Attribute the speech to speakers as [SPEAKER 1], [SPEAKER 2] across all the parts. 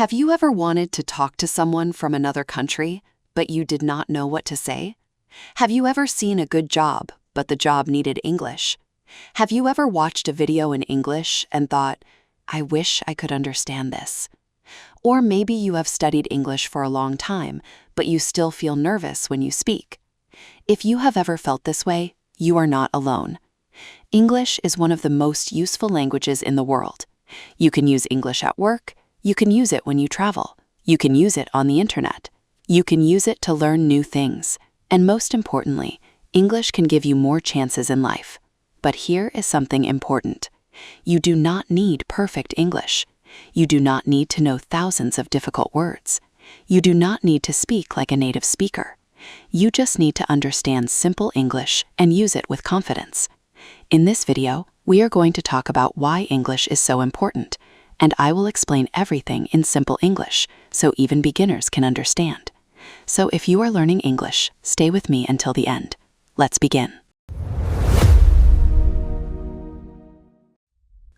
[SPEAKER 1] Have you ever wanted to talk to someone from another country, but you did not know what to say? Have you ever seen a good job, but the job needed English? Have you ever watched a video in English and thought, I wish I could understand this? Or maybe you have studied English for a long time, but you still feel nervous when you speak. If you have ever felt this way, you are not alone. English is one of the most useful languages in the world. You can use English at work. You can use it when you travel. You can use it on the internet. You can use it to learn new things. And most importantly, English can give you more chances in life. But here is something important. You do not need perfect English. You do not need to know thousands of difficult words. You do not need to speak like a native speaker. You just need to understand simple English and use it with confidence. In this video, we are going to talk about why English is so important, and I will explain everything in simple English so even beginners can understand. So if you are learning English, stay with me until the end. Let's begin.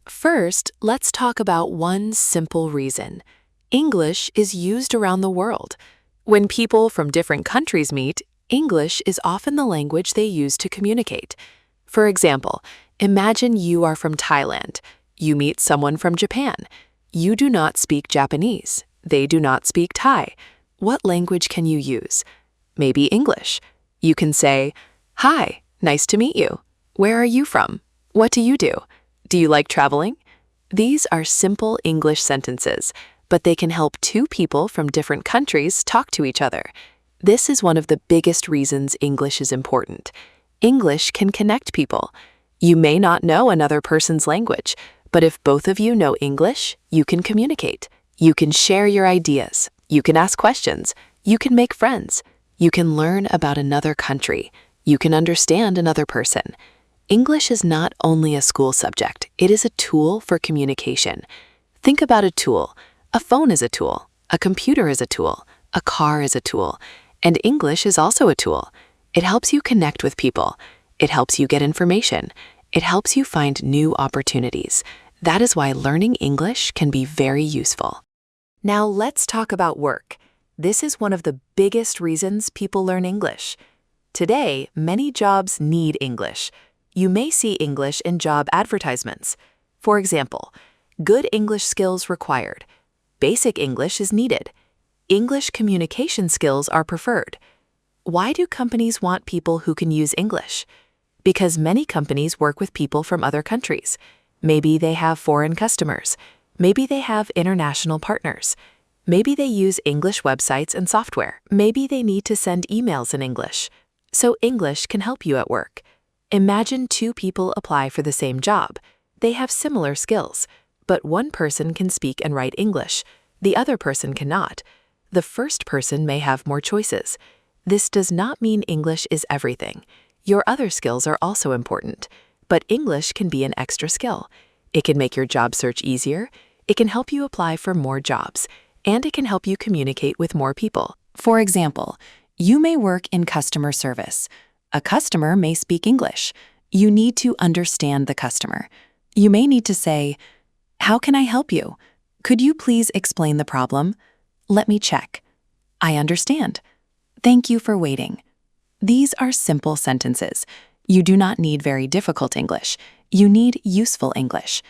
[SPEAKER 2] First, let's talk about one simple reason. English is used around the world. When people from different countries meet, English is often the language they use to communicate. For example, imagine you are from Thailand. You meet someone from Japan. You do not speak Japanese. They do not speak Thai. What language can you use? Maybe English. You can say, "Hi, nice to meet you. Where are you from? What do you do? Do you like traveling?" These are simple English sentences, but they can help two people from different countries talk to each other. This is one of the biggest reasons English is important. English can connect people. You may not know another person's language, but if both of you know English, you can communicate. You can share your ideas. You can ask questions. You can make friends. You can learn about another country. You can understand another person. English is not only a school subject, it is a tool for communication. Think about a tool. A phone is a tool. A computer is a tool. A car is a tool. And English is also a tool. It helps you connect with people. It helps you get information. It helps you find new opportunities. That is why learning English can be very useful. Now let's talk about work. This is one of the biggest reasons people learn English. Today, many jobs need English. You may see English in job advertisements. For example, good English skills required. Basic English is needed. English communication skills are preferred. Why do companies want people who can use English? Because many companies work with people from other countries. Maybe they have foreign customers. Maybe they have international partners. Maybe they use English websites and software. Maybe they need to send emails in English. So English can help you at work. Imagine two people apply for the same job. They have similar skills, but one person can speak and write English. The other person cannot. The first person may have more choices. This does not mean English is everything. Your other skills are also important, but English can be an extra skill. It can make your job search easier, it can help you apply for more jobs, and it can help you communicate with more people.
[SPEAKER 1] For example, you may work in customer service. A customer may speak English. You need to understand the customer. You may need to say, "How can I help you? Could you please explain the problem? Let me check. I understand. Thank you for waiting." These are simple sentences. You do not need very difficult English. You need useful English.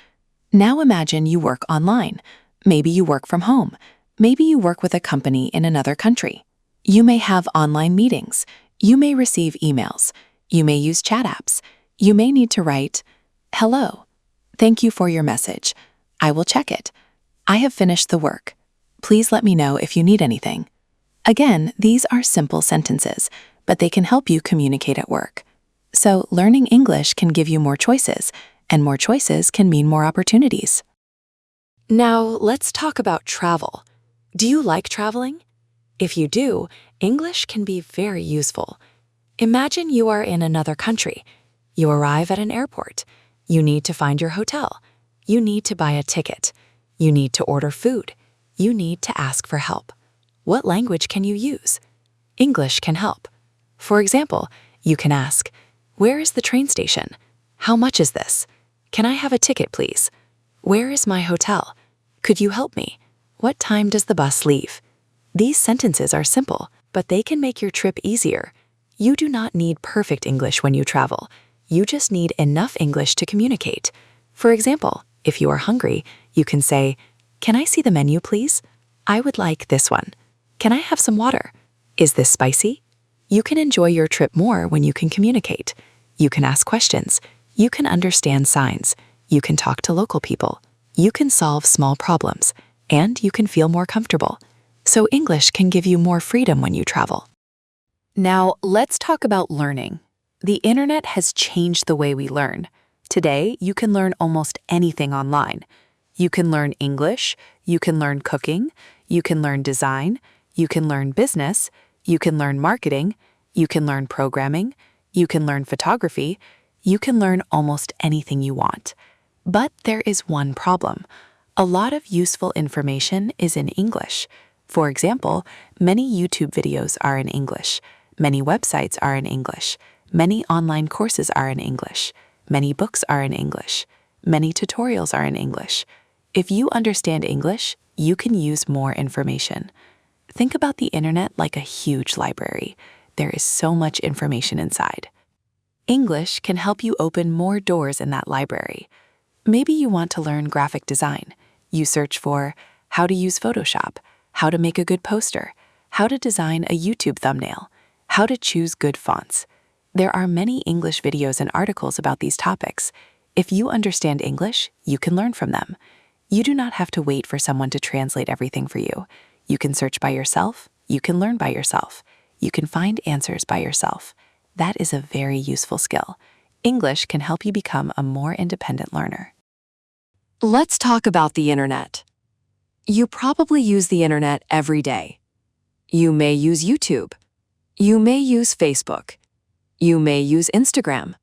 [SPEAKER 1] Now imagine you work online. Maybe you work from home. Maybe you work with a company in another country. You may have online meetings. You may receive emails. You may use chat apps. You may need to write, "Hello. Thank you for your message. I will check it. I have finished the work. Please let me know if you need anything." Again, these are simple sentences, but they can help you communicate at work. So learning English can give you more choices, and more choices can mean more opportunities.
[SPEAKER 2] Now let's talk about travel. Do you like traveling? If you do, English can be very useful. Imagine you are in another country. You arrive at an airport. You need to find your hotel. You need to buy a ticket. You need to order food. You need to ask for help. What language can you use? English can help. For example, you can ask, "Where is the train station? How much is this? Can I have a ticket, please? Where is my hotel? Could you help me? What time does the bus leave? These sentences are simple, but they can make your trip easier. You do not need perfect English when you travel. You just need enough English to communicate. For example, if you are hungry, you can say, "Can I see the menu, please? I would like this one. Can I have some water? Is this spicy?" You can enjoy your trip more when you can communicate. You can ask questions. You can understand signs. You can talk to local people. You can solve small problems. And you can feel more comfortable. So English can give you more freedom when you travel. Now, let's talk about learning. The internet has changed the way we learn. Today, you can learn almost anything online. You can learn English, you can learn cooking, you can learn design, you can learn business, you can learn marketing, you can learn programming, you can learn photography, you can learn almost anything you want. But there is one problem. A lot of useful information is in English. For example, many YouTube videos are in English. Many websites are in English. Many online courses are in English. Many books are in English. Many tutorials are in English. If you understand English, you can use more information. Think about the internet like a huge library. There is so much information inside. English can help you open more doors in that library. Maybe you want to learn graphic design. You search for how to use Photoshop, how to make a good poster, how to design a YouTube thumbnail, how to choose good fonts. There are many English videos and articles about these topics. If you understand English, you can learn from them. You do not have to wait for someone to translate everything for you. You can search by yourself. You can learn by yourself. You can find answers by yourself. That is a very useful skill. English can help you become a more independent learner.
[SPEAKER 1] Let's talk about the internet. You probably use the internet every day. You may use YouTube. You may use Facebook. You may use Instagram.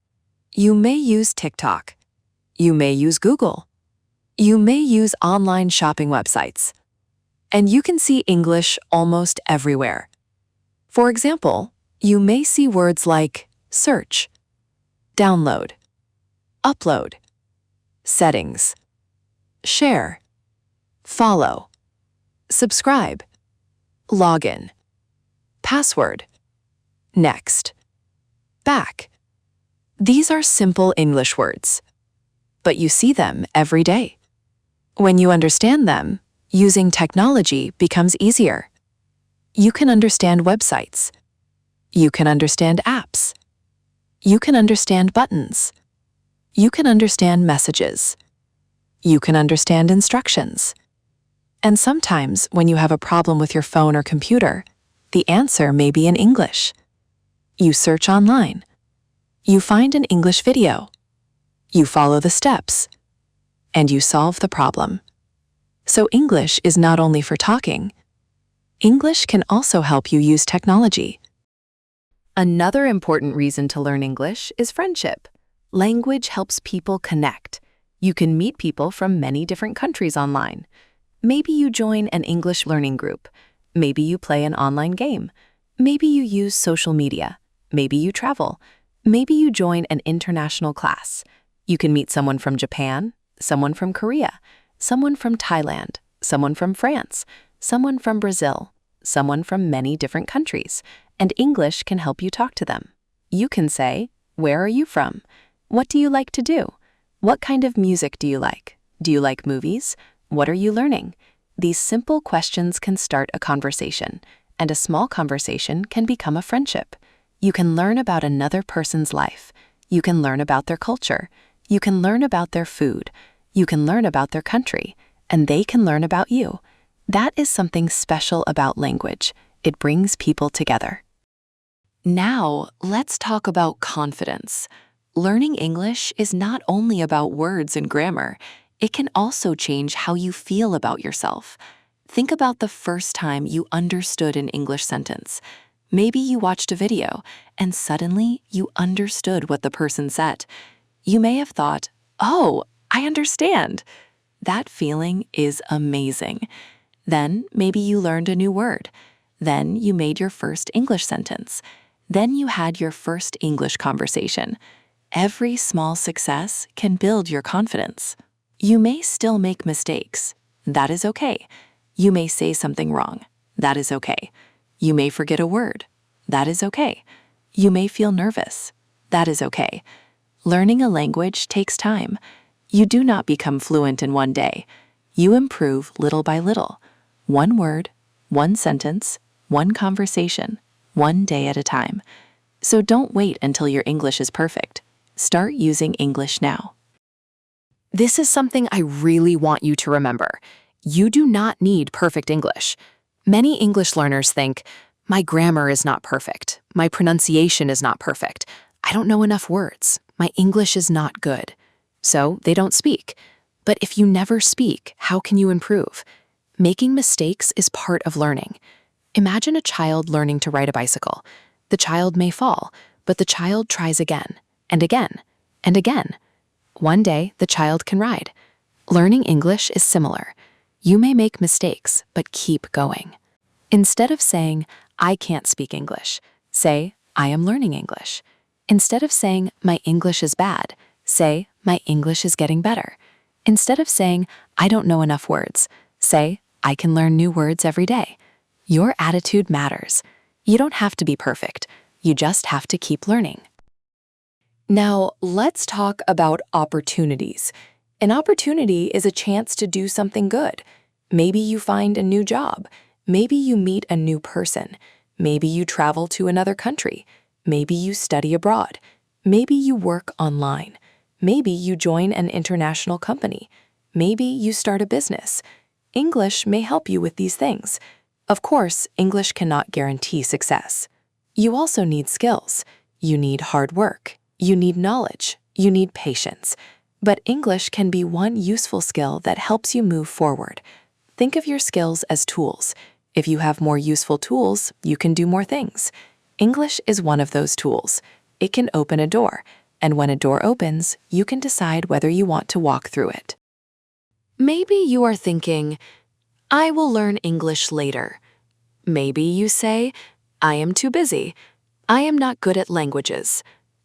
[SPEAKER 1] You may use TikTok. You may use Google. You may use online shopping websites. And you can see English almost everywhere. For example, you may see words like search, download, upload, settings, share, follow, subscribe, login, password, next, back. These are simple English words, but you see them every day. When you understand them, using technology becomes easier. You can understand websites. You can understand apps. You can understand buttons. You can understand messages. You can understand instructions. And sometimes when you have a problem with your phone or computer, the answer may be in English. You search online. You find an English video. You follow the steps. And you solve the problem. So English is not only for talking. English can also help you use technology. Another important reason to learn English is friendship. Language helps people connect. You can meet people from many different countries online. Maybe you join an English learning group. Maybe you play an online game. Maybe you use social media. Maybe you travel. Maybe you join an international class. You can meet someone from Japan, someone from Korea, someone from Thailand, someone from France, someone from Brazil, someone from many different countries, and English can help you talk to them. You can say, "Where are you from? What do you like to do? What kind of music do you like? Do you like movies? What are you learning?" These simple questions can start a conversation, and a small conversation can become a friendship. You can learn about another person's life. You can learn about their culture. You can learn about their food. You can learn about their country, and they can learn about you. That is something special about language. It brings people together. Now, let's talk about confidence. Learning English is not only about words and grammar. It can also change how you feel about yourself. Think about the first time you understood an English sentence. Maybe you watched a video, and suddenly you understood what the person said. You may have thought, "Oh, I understand." That feeling is amazing. Then maybe you learned a new word. Then you made your first English sentence. Then you had your first English conversation. Every small success can build your confidence. You may still make mistakes. That is okay.
[SPEAKER 2] You may say something wrong. That is okay. You may forget a word. That is okay. You may feel nervous. That is okay. Learning a language takes time. You do not become fluent in one day. You improve little by little. One word, one sentence, one conversation, one day at a time. So don't wait until your English is perfect. Start using English now.
[SPEAKER 3] This is something I really want you to remember. You do not need perfect English. Many English learners think, my grammar is not perfect. My pronunciation is not perfect. I don't know enough words. My English is not good. So they don't speak. But if you never speak, how can you improve? Making mistakes is part of learning. Imagine a child learning to ride a bicycle. The child may fall, but the child tries again, and again, and again. One day, the child can ride. Learning English is similar. You may make mistakes, but keep going. Instead of saying, I can't speak English, say, I am learning English. Instead of saying, my English is bad, say, my English is getting better. Instead of saying, I don't know enough words, say, I can learn new words every day. Your attitude matters. You don't have to be perfect. You just have to keep learning. Now, let's talk about opportunities. An opportunity is a chance to do something good. Maybe you find a new job. Maybe you meet a new person. Maybe you travel to another country. Maybe you study abroad. Maybe you work online. Maybe you join an international company. Maybe you start a business. English may help you with these things. Of course, English cannot guarantee success. You also need skills. You need hard work. You need knowledge. You need patience. But English can be one useful skill that helps you move forward. Think of your skills as tools. If you have more useful tools, you can do more things. English is one of those tools. It can open a door, and when a door opens, you can decide whether you want to walk through it. Maybe you are thinking, I will learn English later. Maybe you say, I am too busy. I am not good at languages.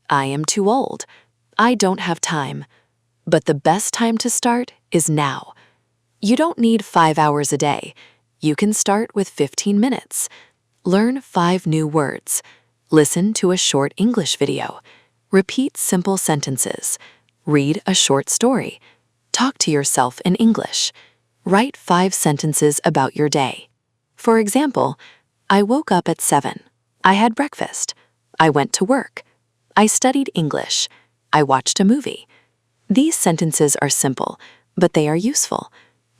[SPEAKER 3] I am too old. I don't have time. But the best time to start is now. You don't need 5 hours a day. You can start with 15 minutes. Learn 5 new words. Listen to a short English video. Repeat simple sentences. Read a short story. Talk to yourself in English. Write 5 sentences about your day. For example, I woke up at 7. I had breakfast. I went to work. I studied English. I watched a movie. These sentences are simple, but they are useful.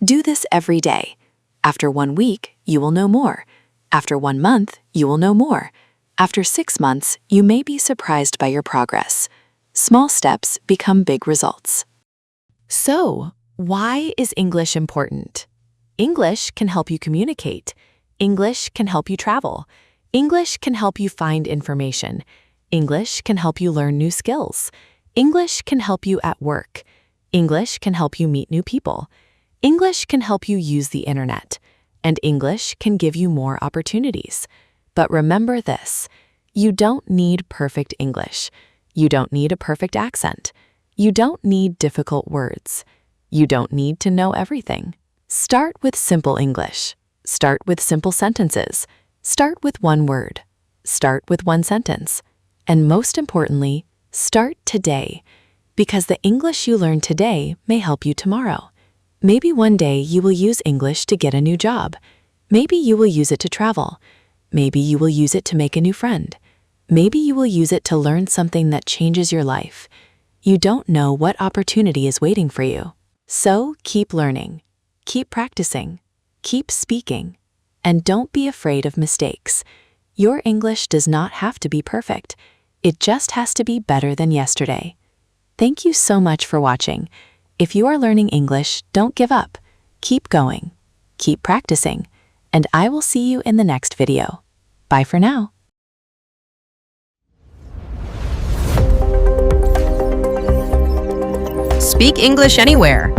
[SPEAKER 3] Do this every day. After 1 week, you will know more. After 1 month, you will know more. After 6 months, you may be surprised by your progress. Small steps become big results. So, why is English important? English can help you communicate. English can help you travel. English can help you find information. English can help you learn new skills. English can help you at work. English can help you meet new people. English can help you use the internet. And English can give you more opportunities. But remember this, you don't need perfect English. You don't need a perfect accent. You don't need difficult words. You don't need to know everything. Start with simple English. Start with simple sentences. Start with 1 word. Start with 1 sentence. And most importantly, start today. Because the English you learn today may help you tomorrow. Maybe one day you will use English to get a new job. Maybe you will use it to travel. Maybe you will use it to make a new friend. Maybe you will use it to learn something that changes your life. You don't know what opportunity is waiting for you. So keep learning, keep practicing, keep speaking, and don't be afraid of mistakes. Your English does not have to be perfect. It just has to be better than yesterday. Thank you so much for watching. If you are learning English, don't give up. Keep going, keep practicing, and I will see you in the next video. Bye for now. Speak English anywhere.